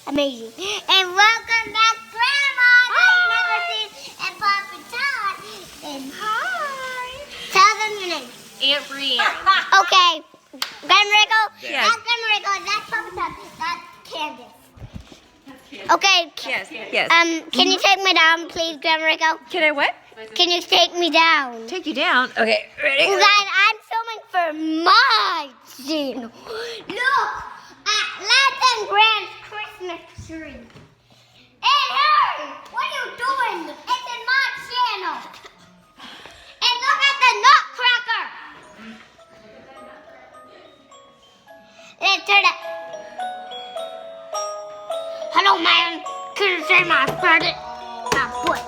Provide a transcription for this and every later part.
amazing. And welcome back, Grandma. And Papa Todd. And hi. Tell them your name. Aunt Brienne. Okay. Grandma, Yes. that's Grandma, that's Papa Todd, that's Candace. Okay. Yes. Can you take me down, please, Grandma? Can I what? Can you take me down? Take you down. Okay, ready? Guys, I'm filming for my channel. Look at Latin Grand's Christmas tree. Hey, what are you doing? It's in my channel. And look at the nutcracker. Let's turn it. Hello, man. Can you say my credit? My foot.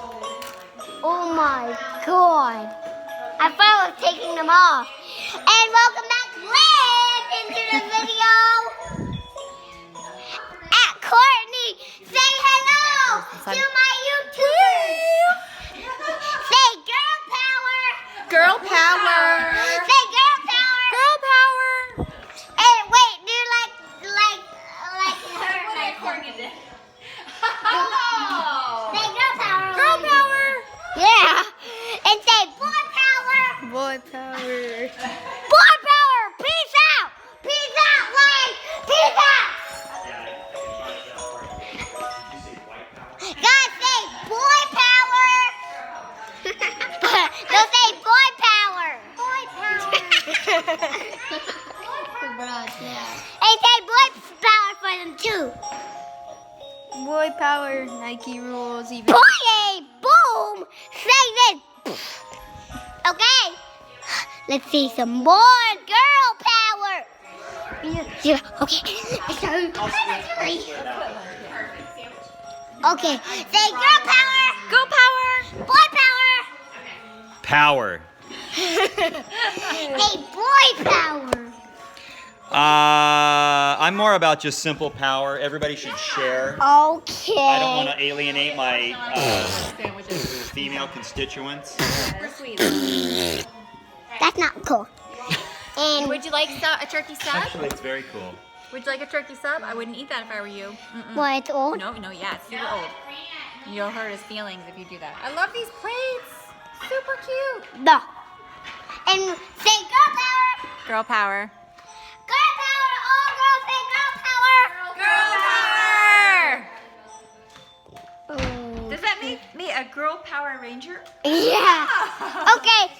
Oh my God. I thought I was taking them off. And welcome back, Liz, into the video. At Courtney, say hello to my YouTubers. Say girl power. Girl power. Say girl power. Girl power. Hey, wait, do you like her? Like Courtney did. Say girl power. Girl power. Yeah. And say boy power. Boy power. Boy power. Peace out. Peace out, Lane. Peace out. Guys, say boy power. Don't say boy power. Boy power. Hey, say boy power for them too. Boy power. Nike rules even. Boy, boom. Say this. Okay. Let's see some more girl power. Yeah. Okay. Okay. Say girl power. Girl power. Boy power. Power. Hey, boy power. I'm more about just simple power. Everybody should share. Okay. I don't want to alienate my female constituents. That's not cool. And Would you like a turkey sub? Actually, it's very cool. Would you like a turkey sub? I wouldn't eat that if I were you. well, it's old. No, yeah, it's super old. You'll hurt his feelings if you do that. I love these plates. Super cute. No. And say girl power. Girl power. Girl power. All girls say girl power. Girl power. Does that make me a girl power ranger? Yeah. Okay.